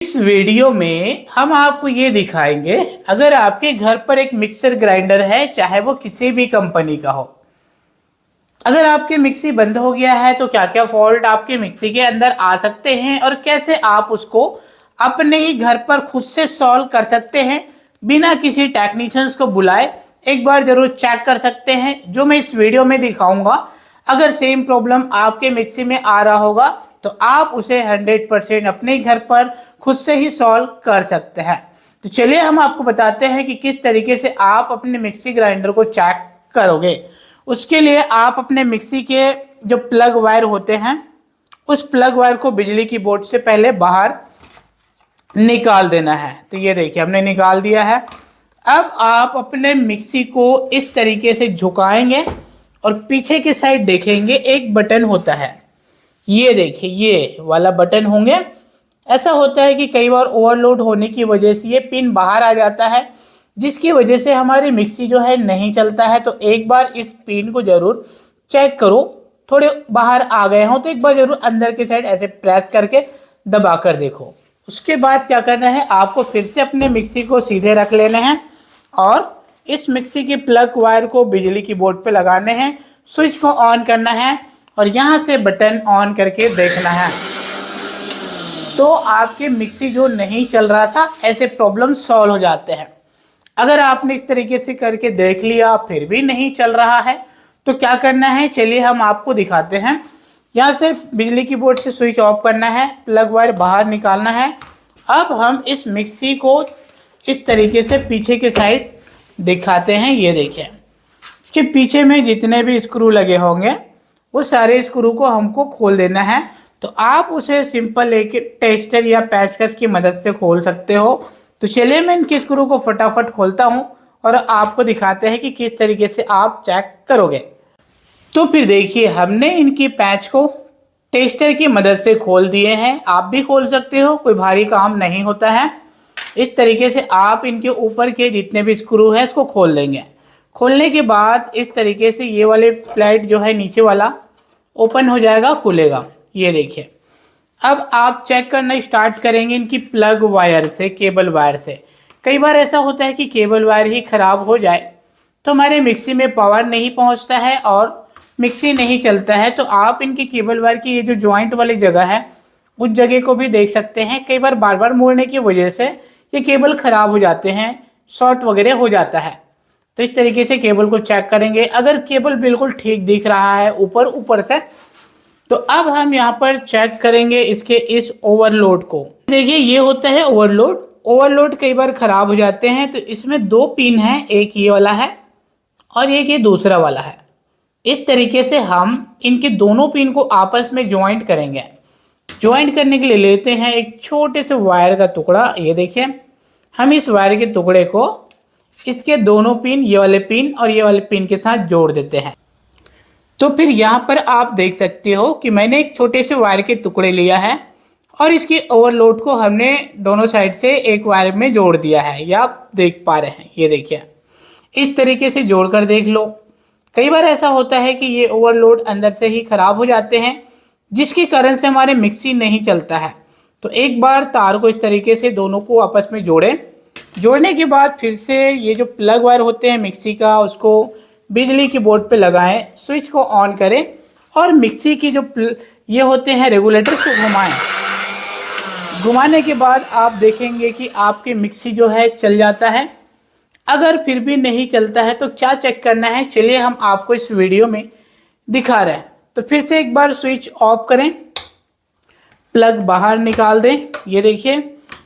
इस वीडियो में हम आपको ये दिखाएंगे, अगर आपके घर पर एक मिक्सर ग्राइंडर है, चाहे वो किसी भी कंपनी का हो, अगर आपकी मिक्सी बंद हो गया है तो क्या क्या फॉल्ट आपके मिक्सी के अंदर आ सकते हैं और कैसे आप उसको अपने ही घर पर खुद से सॉल्व कर सकते हैं बिना किसी टेक्नीशियंस को बुलाए। एक बार जरूर चेक कर सकते हैं जो मैं इस वीडियो में दिखाऊंगा। अगर सेम प्रॉब्लम आपके मिक्सी में आ रहा होगा तो आप उसे 100% अपने घर पर खुद से ही सॉल्व कर सकते हैं। तो चलिए हम आपको बताते हैं कि किस तरीके से आप अपने मिक्सी ग्राइंडर को चेक करोगे। उसके लिए आप अपने मिक्सी के जो प्लग वायर होते हैं उस प्लग वायर को बिजली की बोर्ड से पहले बाहर निकाल देना है। तो ये देखिए हमने निकाल दिया है। अब आप अपने मिक्सी को इस तरीके से झुकाएंगे और पीछे की साइड देखेंगे, एक बटन होता है, ये देखिए ये वाला बटन होंगे। ऐसा होता है कि कई बार ओवरलोड होने की वजह से ये पिन बाहर आ जाता है, जिसकी वजह से हमारी मिक्सी जो है नहीं चलता है। तो एक बार इस पिन को जरूर चेक करो, थोड़े बाहर आ गए हो तो एक बार जरूर अंदर की साइड ऐसे प्रेस करके दबा कर देखो। उसके बाद क्या करना है, आपको फिर से अपने मिक्सी को सीधे रख लेना है और इस मिक्सी के प्लग वायर को बिजली की बोर्ड पे लगाने हैं, स्विच को ऑन करना है और यहाँ से बटन ऑन करके देखना है। तो आपके मिक्सी जो नहीं चल रहा था, ऐसे प्रॉब्लम सॉल्व हो जाते हैं। अगर आपने इस तरीके से करके देख लिया फिर भी नहीं चल रहा है तो क्या करना है, चलिए हम आपको दिखाते हैं। यहाँ से बिजली की बोर्ड से स्विच ऑफ करना है, प्लग वायर बाहर निकालना है। अब हम इस मिक्सी को इस तरीके से पीछे के साइड दिखाते हैं। ये देखिए इसके पीछे में जितने भी स्क्रू लगे होंगे वो सारे स्क्रू को हमको खोल देना है। तो आप उसे सिंपल एक टेस्टर या पेचकस की मदद से खोल सकते हो। तो चलिए मैं इनके स्क्रू को फटाफट खोलता हूं और आपको दिखाते हैं कि किस तरीके से आप चेक करोगे। तो फिर देखिए हमने इनकी पैच को टेस्टर की मदद से खोल दिए हैं। आप भी खोल सकते हो, कोई भारी काम नहीं होता है। इस तरीके से आप इनके ऊपर के जितने भी स्क्रू है इसको खोल देंगे। खोलने के बाद इस तरीके से ये वाले प्लेट जो है नीचे वाला ओपन हो जाएगा, खुलेगा। ये देखिए अब आप चेक करना स्टार्ट करेंगे इनकी प्लग वायर से, केबल वायर से। कई बार ऐसा होता है कि केबल वायर ही खराब हो जाए तो हमारे मिक्सी में पावर नहीं पहुंचता है और मिक्सी नहीं चलता है। तो आप इनकी केबल वायर की ये जो जॉइंट वाली जगह है उस जगह को भी देख सकते हैं। कई बार बार बार मोड़ने की वजह से ये केबल खराब हो जाते हैं, शॉर्ट वगैरह हो जाता है। तो इस तरीके से केबल को चेक करेंगे। अगर केबल बिल्कुल ठीक दिख रहा है ऊपर ऊपर से, तो अब हम यहाँ पर चेक करेंगे इसके इस ओवरलोड को। देखिए ये होता है ओवरलोड। ओवरलोड कई बार खराब हो जाते हैं। तो इसमें दो पिन हैं, एक ये वाला है और एक ये दूसरा वाला है। इस तरीके से हम इनके दोनों पिन को आपस में ज्वाइंट करेंगे। ज्वाइंट करने के लिए लेते हैं एक छोटे से वायर का टुकड़ा। ये देखिए हम इस वायर के टुकड़े को इसके दोनों पिन, ये वाले पिन और ये वाले पिन के साथ जोड़ देते हैं। तो फिर यहाँ पर आप देख सकते हो कि मैंने एक छोटे से वायर के टुकड़े लिया है और इसकी ओवरलोड को हमने दोनों साइड से एक वायर में जोड़ दिया है। ये आप देख पा रहे हैं। ये देखिए इस तरीके से जोड़कर देख लो। कई बार ऐसा होता है कि ये ओवरलोड अंदर से ही खराब हो जाते हैं, जिसके कारण से हमारे मिक्सी नहीं चलता है। तो एक बार तार को इस तरीके से दोनों को आपस में जोड़ें। जोड़ने के बाद फिर से ये जो प्लग वायर होते हैं मिक्सी का, उसको बिजली की बोर्ड पे लगाएं, स्विच को ऑन करें और मिक्सी की जो ये होते हैं रेगुलेटर को घुमाएं। घुमाने के बाद आप देखेंगे कि आपकी मिक्सी जो है चल जाता है। अगर फिर भी नहीं चलता है तो क्या चेक करना है, चलिए हम आपको इस वीडियो में दिखा रहे हैं। तो फिर से एक बार स्विच ऑफ करें, प्लग बाहर निकाल दें। ये देखिए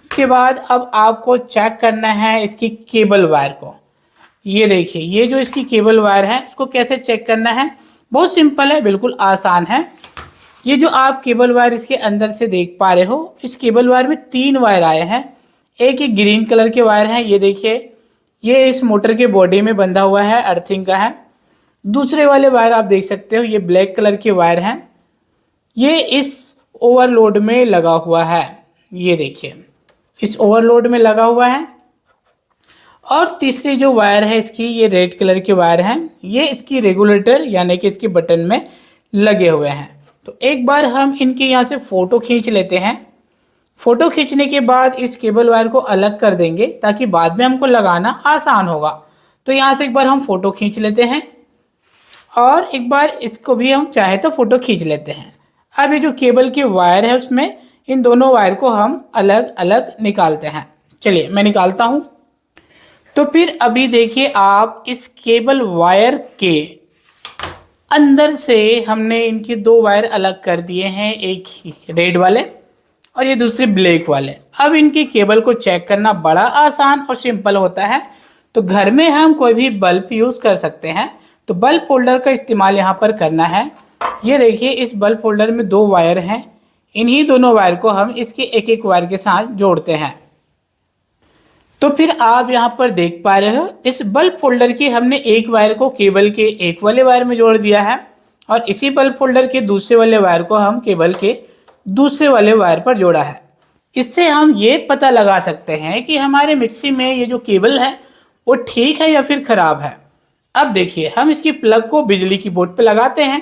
इसके बाद अब आपको चेक करना है इसकी केबल वायर को। ये देखिए ये जो इसकी केबल वायर है इसको कैसे चेक करना है, बहुत सिंपल है, बिल्कुल आसान है। ये जो आप केबल वायर इसके अंदर से देख पा रहे हो, इस केबल वायर में 3 वायर आए हैं। एक ये ग्रीन कलर के वायर हैं, ये देखिए ये इस मोटर के बॉडी में बंधा हुआ है, अर्थिंग का है। दूसरे वाले वायर आप देख सकते हो, ये ब्लैक कलर के वायर हैं, ये इस ओवरलोड में लगा हुआ है। ये देखिए इस ओवरलोड में लगा हुआ है। और तीसरी जो वायर है इसकी, ये रेड कलर के वायर हैं, ये इसकी रेगुलेटर यानी कि इसके बटन में लगे हुए हैं। तो एक बार हम इनके यहाँ से फ़ोटो खींच लेते हैं। फोटो खींचने के बाद इस केबल वायर को अलग कर देंगे ताकि बाद में हमको लगाना आसान होगा। तो यहाँ से एक बार हम फोटो खींच लेते हैं और एक बार इसको भी हम चाहे तो फोटो खींच लेते हैं। अब ये जो केबल की वायर है उसमें इन दोनों वायर को हम अलग अलग निकालते हैं। चलिए मैं निकालता हूँ। तो फिर अभी देखिए आप इस केबल वायर के अंदर से हमने इनके दो वायर अलग कर दिए हैं, एक रेड वाले और ये दूसरे ब्लैक वाले। अब इनके केबल को चेक करना बड़ा आसान और सिंपल होता है। तो घर में हम कोई भी बल्ब यूज़ कर सकते हैं। तो बल्ब होल्डर का इस्तेमाल यहाँ पर करना है। ये देखिए इस बल्ब होल्डर में दो वायर हैं, इन्हीं दोनों वायर को हम इसके एक एक वायर के साथ जोड़ते हैं। तो फिर आप यहाँ पर देख पा रहे हो इस बल्ब होल्डर की हमने एक वायर को केबल के एक वाले वायर में जोड़ दिया है और इसी बल्ब होल्डर के दूसरे वाले वायर को हम केबल के दूसरे वाले वायर पर जोड़ा है। इससे हम ये पता लगा सकते हैं कि हमारे मिक्सी में ये जो केबल है वो ठीक है या फिर खराब है। अब देखिए हम इसकी प्लग को बिजली की बोर्ड पे लगाते हैं।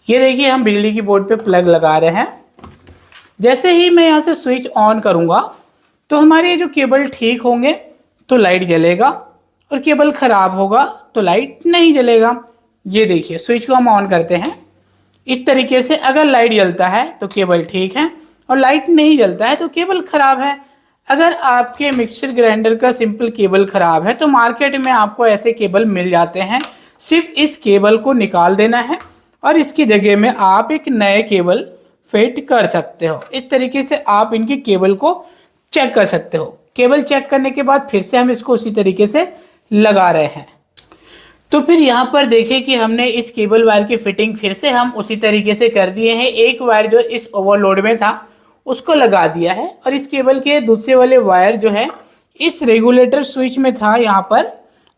ये देखिए हम बिजली की बोर्ड पे प्लग लगा रहे हैं। जैसे ही मैं यहाँ से स्विच ऑन करूँगा तो हमारे जो केबल ठीक होंगे तो लाइट जलेगा और केबल खराब होगा तो लाइट नहीं जलेगा। ये देखिए स्विच को हम ऑन करते हैं। इस तरीके से अगर लाइट जलता है तो केबल ठीक है और लाइट नहीं जलता है तो केबल खराब है। अगर आपके मिक्सर ग्राइंडर का सिंपल केबल खराब है तो मार्केट में आपको ऐसे केबल मिल जाते हैं। सिर्फ इस केबल को निकाल देना है और इसकी जगह में आप एक नए केबल फिट कर सकते हो। इस तरीके से आप इनकी केबल को चेक कर सकते हो। केबल चेक करने के बाद फिर से हम इसको उसी तरीके से लगा रहे हैं। तो फिर यहाँ पर देखिए कि हमने इस केबल वायर की फिटिंग फिर से हम उसी तरीके से कर दिए हैं। एक वायर जो इस ओवरलोड में था उसको लगा दिया है और इस केबल के दूसरे वाले वायर जो है इस रेगुलेटर स्विच में था यहाँ पर,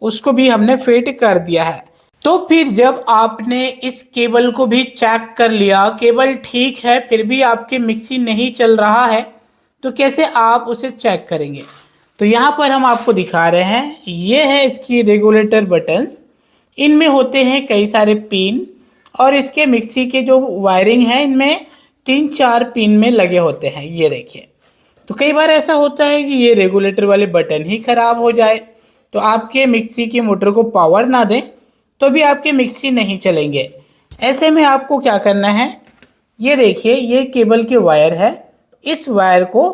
उसको भी हमने फिट कर दिया है। तो फिर जब आपने इस केबल को भी चेक कर लिया, केबल ठीक है, फिर भी आपके मिक्सी नहीं चल रहा है तो कैसे आप उसे चेक करेंगे? तो यहाँ पर हम आपको दिखा रहे हैं। ये है इसकी रेगुलेटर बटन्स। इनमें होते हैं कई सारे पिन और इसके मिक्सी के जो वायरिंग है इनमें 3-4 पिन में लगे होते हैं। ये देखिए। तो कई बार ऐसा होता है कि ये रेगुलेटर वाले बटन ही खराब हो जाए तो आपके मिक्सी की मोटर को पावर ना दें तो भी आपके मिक्सी नहीं चलेंगे। ऐसे में आपको क्या करना है, ये देखिए ये केबल के वायर है, इस वायर को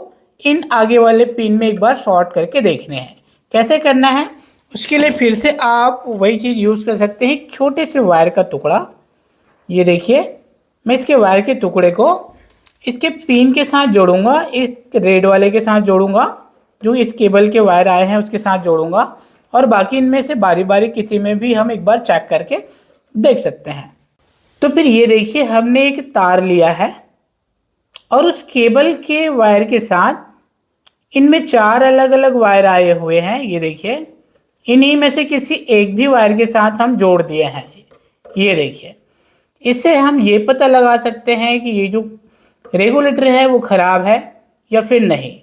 इन आगे वाले पिन में एक बार शॉर्ट करके देखने हैं। कैसे करना है उसके लिए फिर से आप वही चीज़ यूज़ कर सकते हैं, एक छोटे से वायर का टुकड़ा। ये देखिए मैं इसके वायर के टुकड़े को इसके पिन के साथ जोड़ूंगा, इस रेड वाले के साथ जोड़ूंगा, जो इस केबल के वायर आए हैं उसके साथ जोड़ूंगा और बाकी इनमें से बारी बारी किसी में भी हम एक बार चेक करके देख सकते हैं। तो फिर ये देखिए हमने एक तार लिया है और उस केबल के वायर के साथ इनमें 4 अलग अलग वायर आए हुए हैं। ये देखिए इन्हीं में से किसी एक भी वायर के साथ हम जोड़ दिए हैं। ये देखिए इससे हम ये पता लगा सकते हैं कि ये जो रेगुलेटर है वो ख़राब है या फिर नहीं।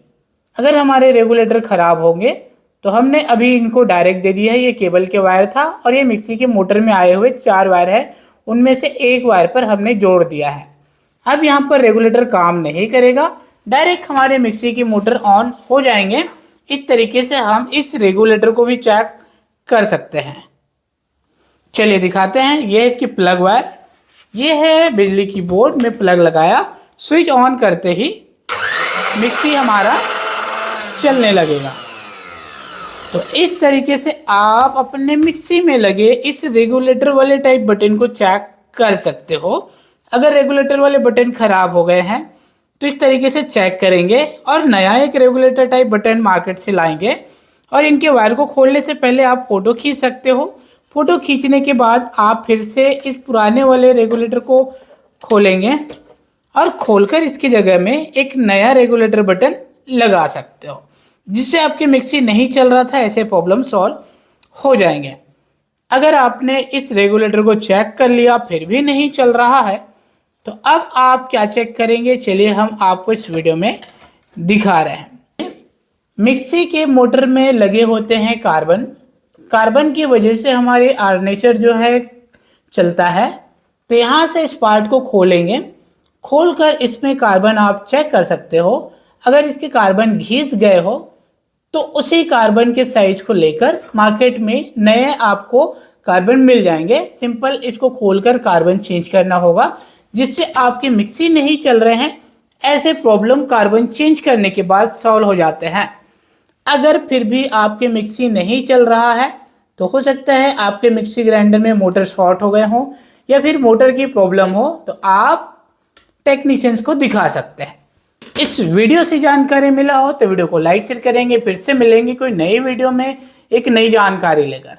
अगर हमारे रेगुलेटर ख़राब होंगे तो हमने अभी इनको डायरेक्ट दे दिया है। ये केबल के वायर था और ये मिक्सी के मोटर में आए हुए 4 वायर है, उनमें से एक वायर पर हमने जोड़ दिया है। अब यहाँ पर रेगुलेटर काम नहीं करेगा, डायरेक्ट हमारे मिक्सी की मोटर ऑन हो जाएंगे। इस तरीके से हम इस रेगुलेटर को भी चेक कर सकते हैं। चलिए दिखाते हैं। ये है इसकी प्लग वायर, ये है बिजली की बोर्ड में प्लग लगाया, स्विच ऑन करते ही मिक्सी हमारा चलने लगेगा। तो इस तरीके से आप अपने मिक्सी में लगे इस रेगुलेटर वाले टाइप बटन को चेक कर सकते हो। अगर रेगुलेटर वाले बटन खराब हो गए हैं तो इस तरीके से चेक करेंगे और नया एक रेगुलेटर टाइप बटन मार्केट से लाएंगे और इनके वायर को खोलने से पहले आप फ़ोटो खींच सकते हो। फ़ोटो खींचने के बाद आप फिर से इस पुराने वाले रेगुलेटर को खोलेंगे और खोलकर इसकी जगह में एक नया रेगुलेटर बटन लगा सकते हो, जिससे आपकी मिक्सी नहीं चल रहा था ऐसे प्रॉब्लम सॉल्व हो जाएंगे। अगर आपने इस रेगुलेटर को चेक कर लिया फिर भी नहीं चल रहा है तो अब आप क्या चेक करेंगे, चलिए हम आपको इस वीडियो में दिखा रहे हैं। मिक्सी के मोटर में लगे होते हैं कार्बन। कार्बन की वजह से हमारे आर्मेचर जो है चलता है। तो यहाँ से इस पार्ट को खोलेंगे। खोलकर इसमें कार्बन आप चेक कर सकते हो। अगर इसके कार्बन घिस गए हो तो उसी कार्बन के साइज को लेकर मार्केट में नए आपको कार्बन मिल जाएंगे। सिंपल इसको खोलकर कार्बन चेंज करना होगा, जिससे आपके मिक्सी नहीं चल रहे हैं ऐसे प्रॉब्लम कार्बन चेंज करने के बाद सॉल्व हो जाते हैं। अगर फिर भी आपके मिक्सी नहीं चल रहा है तो हो सकता है आपके मिक्सी ग्राइंडर में मोटर शॉर्ट हो गए हो या फिर मोटर की प्रॉब्लम हो, तो आप टेक्नीशियंस को दिखा सकते हैं। इस वीडियो से जानकारी मिला हो तो वीडियो को लाइक शेयर करेंगे। फिर से मिलेंगे कोई नई वीडियो में एक नई जानकारी लेकर।